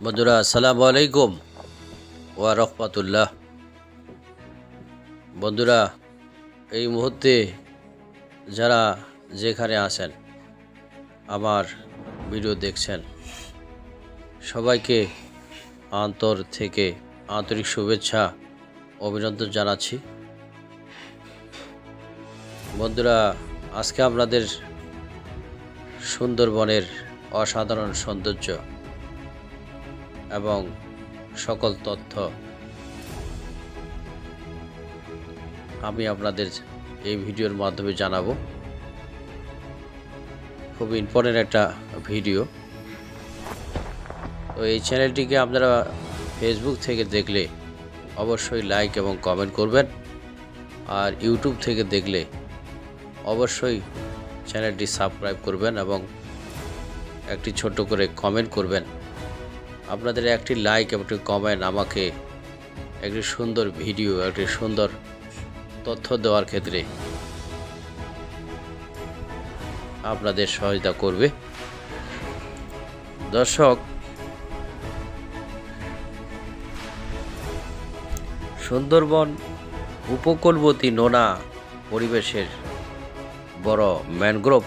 বন্ধুরা আসসালামু আলাইকুম ওয়া রাহমাতুল্লাহ। বন্ধুরা, এই মুহূর্তে যারা যেখানে আছেন আমার ভিডিও দেখছেন, সবাইকে অন্তর থেকে আন্তরিক শুভেচ্ছা অভিনন্দন জানাচ্ছি। বন্ধুরা, আজকে আপনাদের সুন্দরবনের অসাধারণ সৌন্দর্য এবং সকল তথ্য আমি আপনাদের এই ভিডিওর মাধ্যমে জানাবো। খুব ইম্পর্টেন্ট একটা ভিডিও। তো এই চ্যানেলটিকে আপনারা ফেসবুক থেকে দেখলে অবশ্যই লাইক এবং কমেন্ট করবেন, আর ইউটিউব থেকে দেখলে অবশ্যই চ্যানেলটি সাবস্ক্রাইব করবেন এবং একটি ছোট করে কমেন্ট করবেন। আপনাদের একটি লাইক এবং একটি কমেন্ট আমাকে একটি সুন্দর ভিডিও, একটি সুন্দর তথ্য দেওয়ার ক্ষেত্রে আপনাদের সহায়তা করবে। দর্শক, সুন্দরবন উপকূলবর্তী নোনা পরিবেশের বড় ম্যানগ্রোভ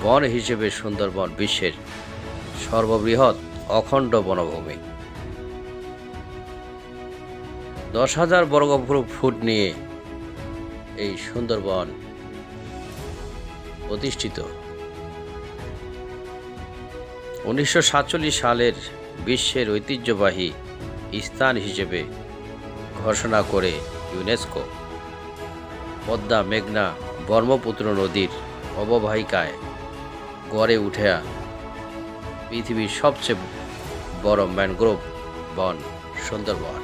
বন হিসেবে সুন্দরবন বিশ্বের সর্ববৃহৎ অখণ্ড বনভূমি। 10,000 বর্গফুট নিয়ে এই সুন্দরবন প্রতিষ্ঠিত। 1947 সালের বিশ্বের ঐতিহ্যবাহী স্থান হিসেবে ঘোষণা করে ইউনেস্কো পদ্মা, মেঘনা, ব্রহ্মপুত্র নদীর অববাহিকায় গড়ে উঠে পৃথিবীর সবচেয়ে বড় ম্যানগ্রোভ বন সুন্দরবন।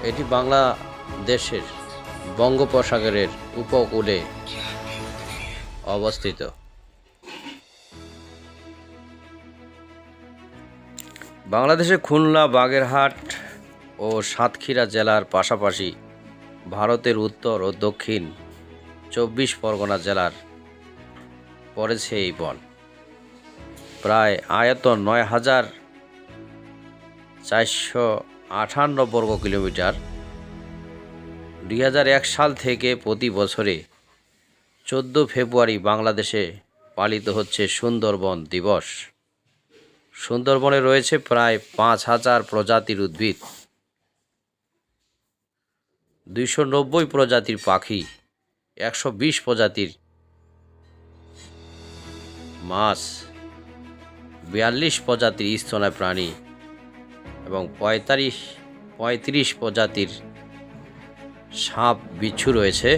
এটি বাংলাদেশের বঙ্গোপসাগরের উপকূলে অবস্থিত। বাংলাদেশের খুলনা, বাগেরহাট ও সাতক্ষীরা জেলার পাশাপাশি ভারতের উত্তর ও দক্ষিণ 24 পরগনা জেলার পড়েছে এই বন। প্রায় আয়তন 9,458 বর্গ কিলোমিটার। 2001 সাল থেকে প্রতি বছরে 14 ফেব্রুয়ারি বাংলাদেশে পালিত হচ্ছে সুন্দরবন দিবস। সুন্দরবনে রয়েছে প্রায় 5,000 প্রজাতির উদ্ভিদ, 290 প্রজাতির পাখি, 120 প্রজাতির মাছ, 42 প্রজাতির স্তন্যপায়ী প্রাণী এবং 35 প্রজাতির সাপ বিচ্ছু রয়েছে।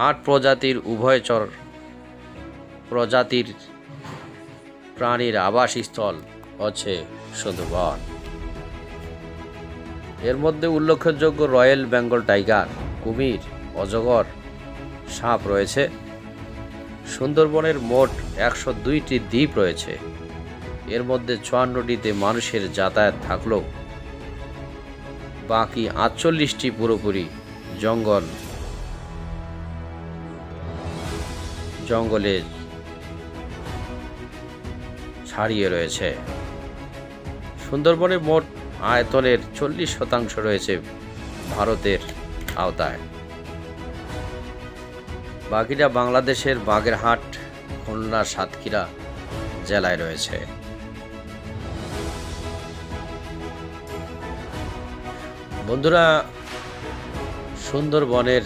8 প্রজাতির উভয়চর প্রজাতির প্রাণীর আবাসস্থল হচ্ছে সুন্দরবন। এর মধ্যে উল্লেখযোগ্য রয়্যাল বেঙ্গল টাইগার, কুমির, অজগর, সাপ রয়েছে। সুন্দরবনের মোট 102টি দ্বীপ রয়েছে। এর মধ্যে 54টিতে মানুষের যাতায়াত থাকলেও বাকি 48টি পুরোপুরি জঙ্গলে ছাড়িয়ে রয়েছে। সুন্দরবনের মোট আয়তনের 40% রয়েছে ভারতের আওতায়। বাকিটা বাংলাদেশের বাগেরহাট, খুলনা, সাতক্ষীরা জেলায় রয়েছে। বন্ধুরা, সুন্দরবনের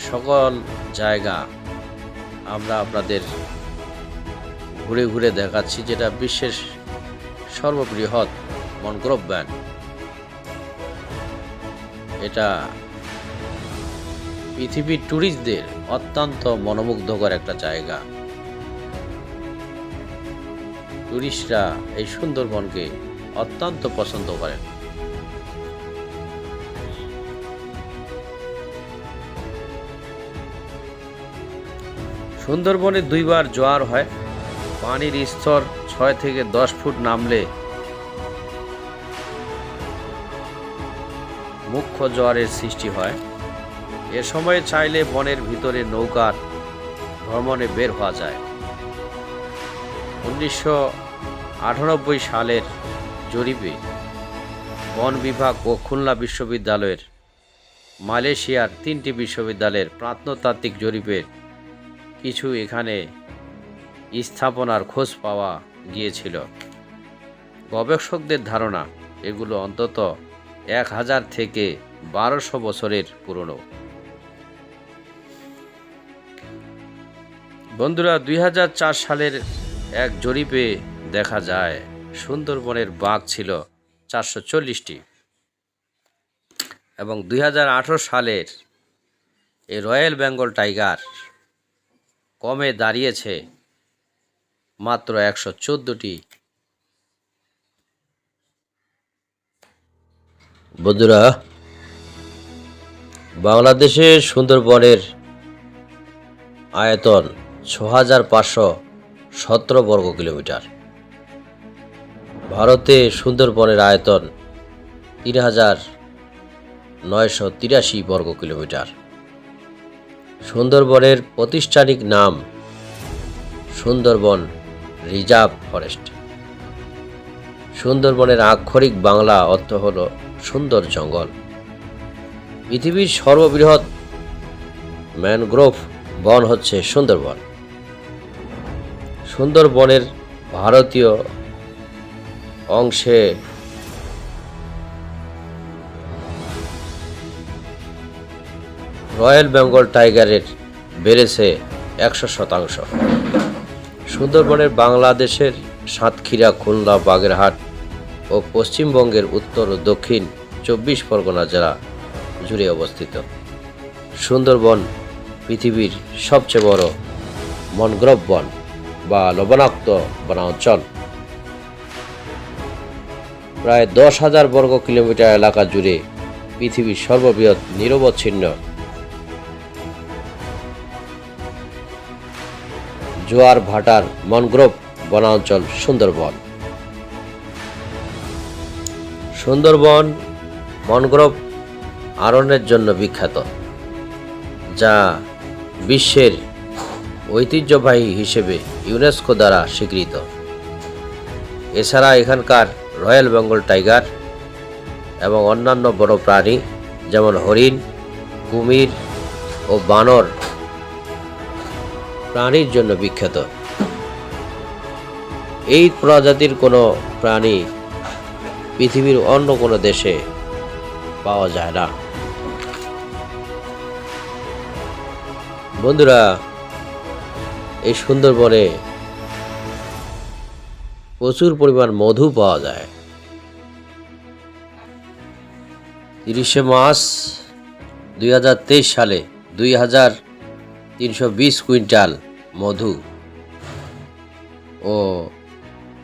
সকল জায়গা আমরা আপনাদের ঘুরে ঘুরে দেখাচ্ছি, যেটা বিশ্বের সর্ববৃহৎ ম্যানগ্রোভ বন। এটা পৃথিবীর ট্যুরিস্টদের অত্যন্ত মনোমুগ্ধকর একটা জায়গা। ট্যুরিস্টরা এই সুন্দরবনকে অত্যন্ত পছন্দ করেন। সুন্দরবনে 2 বার জোয়ার হয়। পানির স্তর 6 থেকে 10 ফুট নামলে মুখ্য জোয়ারের সৃষ্টি হয়। এ সময় চাইলে বনের ভিতরে নৌকার ভ্রমণে বের হওয়া যায়। 19 1998 সালের জরিপে বন বিভাগ ও খুলনা বিশ্ববিদ্যালয়ের মালয়েশিয়ার 3টি বিশ্ববিদ্যালয়ের প্রত্নতাত্ত্বিক জরিপের কিছু এখানে স্থাপনার খোঁজ পাওয়া গিয়েছিল। গবেষকদের ধারণা এগুলো অন্তত 1000 থেকে 1200 বছরের পুরনো। বন্ধুরা, 2004 সালের এক জরিপে দেখা যায় সুন্দরবনের বাঘ ছিল 440টি এবং 2018 সালের এই রয়্যাল বেঙ্গল টাইগার কমে দাঁড়িয়েছে মাত্র 114টি। বন্ধুরা, বাংলাদেশের সুন্দরবনের আয়তন 6517 বর্গ কিলোমিটার। ভারতে সুন্দরবনের আয়তন 3983 বর্গ কিলোমিটার। সুন্দরবনের প্রাতিষ্ঠানিক নাম সুন্দরবন রিজার্ভ ফরেস্ট। সুন্দরবনের আক্ষরিক বাংলা অর্থ হল সুন্দর জঙ্গল। পৃথিবীর সর্ববৃহৎ ম্যানগ্রোভ বন হচ্ছে সুন্দরবন। সুন্দরবনের ভারতীয় অংশে রয়্যাল বেঙ্গল টাইগারের বেড়েছে 100%। সুন্দরবনের বাংলাদেশের সাতক্ষীরা, খুলনা, বাগেরহাট ও পশ্চিমবঙ্গের উত্তর ও দক্ষিণ 24 পরগনা জেলা জুড়ে অবস্থিত। সুন্দরবন পৃথিবীর সবচেয়ে বড় ম্যানগ্রোভ বন বা লবণাক্ত বনাঞ্চল। প্রায় 10,000 বর্গ কিলোমিটার এলাকা জুড়ে পৃথিবীর সর্ববৃহৎ নিরবচ্ছিন্ন জোয়ার ভাটার ম্যানগ্রোভ বনাঞ্চল সুন্দরবন। সুন্দরবন ম্যানগ্রোভ আরণ্যের জন্য বিখ্যাত, যা বিশ্বের ঐতিহ্যবাহী হিসেবে ইউনেস্কো দ্বারা স্বীকৃত। এছাড়া এখানকার রয়্যাল বেঙ্গল টাইগার এবং অন্যান্য বড় প্রাণী যেমন হরিণ, কুমির ও বানর প্রাণীর জন্য বিখ্যাত। এই প্রজাতির কোনো প্রাণী পৃথিবীর অন্য কোনো দেশে পাওয়া যায় না। বন্ধুরা, এই সুন্দরবনে প্রচুর পরিমাণ মধু পাওয়া যায়। 30শে মার্চ 2023 সালে 2320 কুইন্টাল মধু ও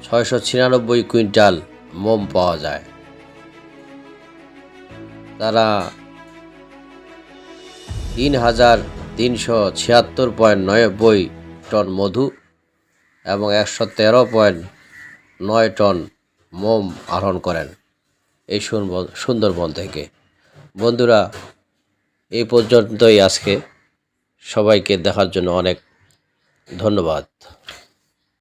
696 কুইন্টাল মোম পাওয়া যায়। তারা 3376.90 টন মধু এবং 113.9 টন মোম আহরণ করেন এই সুন্দরবন থেকে। বন্ধুরা, এই পর্যন্তই আজকে। সবাইকে দেখার জন্য অনেক ধন্যবাদ।